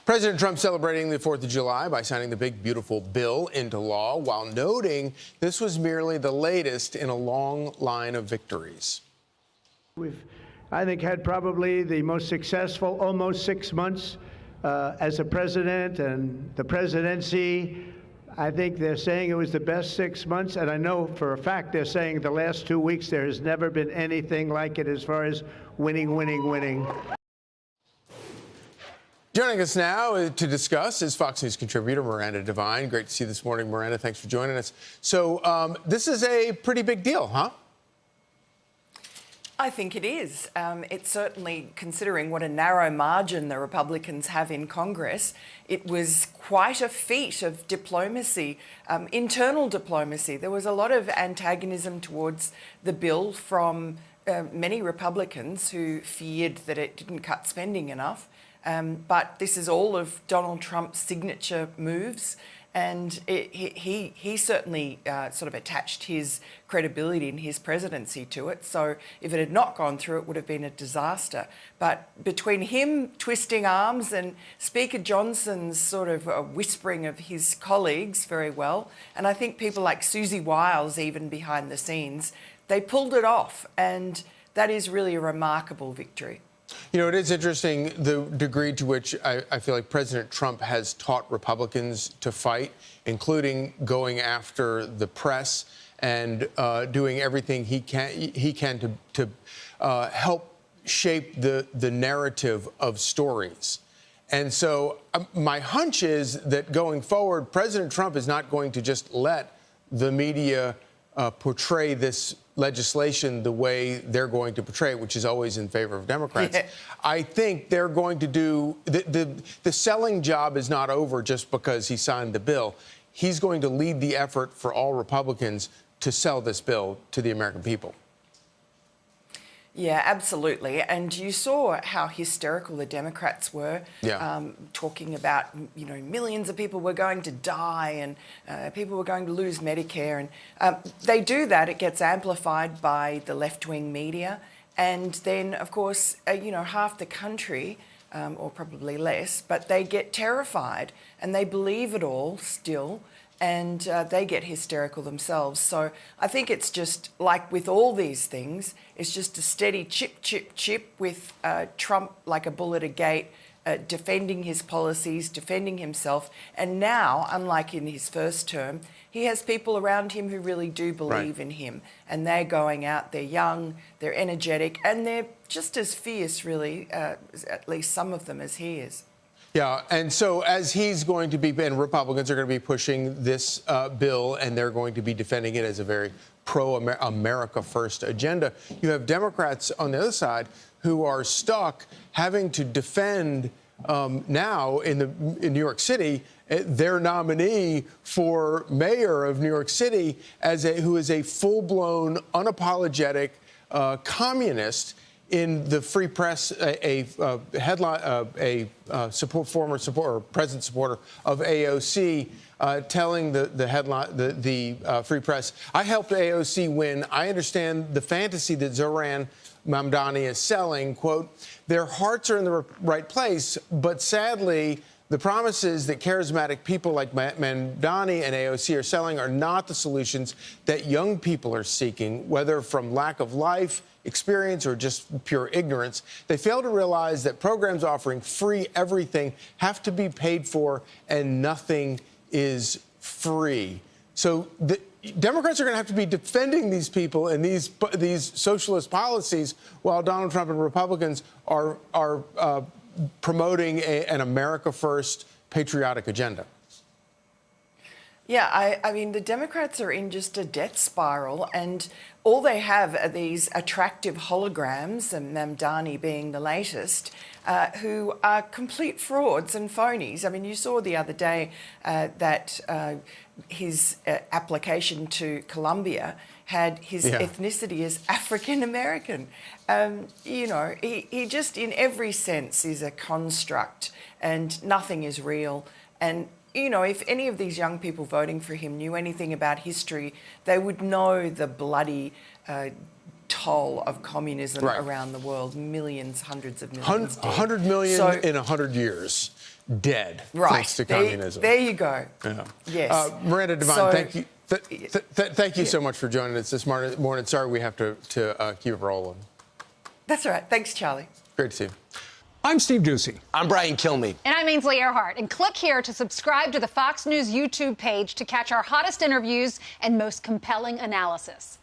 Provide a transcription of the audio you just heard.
President Trump celebrating the 4th of July by signing the big, beautiful bill into law, while noting this was merely the latest in a long line of victories. We've, I think, had probably the most successful almost 6 months as a president and the presidency. I think they're saying it was the best 6 months, and I know for a fact they're saying the last 2 weeks there has never been anything like it as far as winning, winning, winning. Joining us now to discuss is Fox News contributor Miranda Devine. Great to see you this morning, Miranda. Thanks for joining us. So this is a pretty big deal, huh? I think it is. It's certainly, considering what a narrow margin the Republicans have in Congress, it was quite a feat of diplomacy, internal diplomacy. There was a lot of antagonism towards the bill from many Republicans who feared that it didn't cut spending enough. But this is all of Donald Trump's signature moves, and he certainly sort of attached his credibility and his presidency to it. So if it had not gone through, it would have been a disaster. But between him twisting arms and Speaker Johnson's sort of whispering of his colleagues very well, and I think people like Susie Wiles even behind the scenes, they pulled it off, and that is really a remarkable victory. You know, it is interesting the degree to which I feel like President Trump has taught Republicans to fight, including going after the press and doing everything he can to help shape the narrative of stories. And so my hunch is that going forward, President Trump is not going to just let the media portray this legislation the way they're going to portray it, which is always in favor of Democrats. Yeah. I think they're going to do the selling job is not over just because he signed the bill. He's going to lead the effort for all Republicans to sell this bill to the American people. Yeah, absolutely. And you saw how hysterical the Democrats were, talking about, you know, millions of people were going to die and people were going to lose Medicare. And they do that. It gets amplified by the left-wing media. And then, of course, you know, half the country, or probably less, but they get terrified and they believe it all still. And they get hysterical themselves. So I think it's just like with all these things, it's just a steady chip, chip, chip with Trump like a bull at a gate, defending his policies, defending himself. And now, unlike in his first term, he has people around him who really do believe in him. And they're going out, they're young, they're energetic, and they're just as fierce, really, at least some of them, as he is. Yeah, and so as he's going to be, and Republicans are going to be pushing this bill, and they're going to be defending it as a very pro-America first agenda, you have Democrats on the other side who are stuck having to defend now in New York City their nominee for mayor of New York City who is a full-blown, unapologetic communist. In the Free Press, a former supporter, or present supporter of AOC, telling the Free Press, "I helped AOC win. I understand the fantasy that Zohran Mamdani is selling. Quote, their hearts are in the right place, but sadly, the promises that charismatic people like Mamdani and AOC are selling are not the solutions that young people are seeking, whether from lack of life experience or just pure ignorance. They fail to realize that programs offering free everything have to be paid for, and nothing is free." So the Democrats are going to have to be defending these people and these socialist policies, while Donald Trump and Republicans are promoting an America First patriotic agenda. Yeah, I mean, the Democrats are in just a death spiral, and all they have are these attractive holograms, and Mamdani being the latest, who are complete frauds and phonies. I mean, you saw the other day that his application to Columbia had his ethnicity as African American. You know, he just in every sense is a construct, and nothing is real. And you know, if any of these young people voting for him knew anything about history, they would know the bloody toll of communism around the world. Millions, hundreds of millions dead. 100 million in 100 years dead thanks to communism. There you go. Yeah. Yes. Miranda Devine, thank you. Thank you so much for joining us this morning. Sorry we have to keep it rolling. That's all right. Thanks, Charlie. Great to see you. I'm Steve Doocy. I'm Brian Kilmeade. And I'm Ainsley Earhart. And click here to subscribe to the Fox News YouTube page to catch our hottest interviews and most compelling analysis.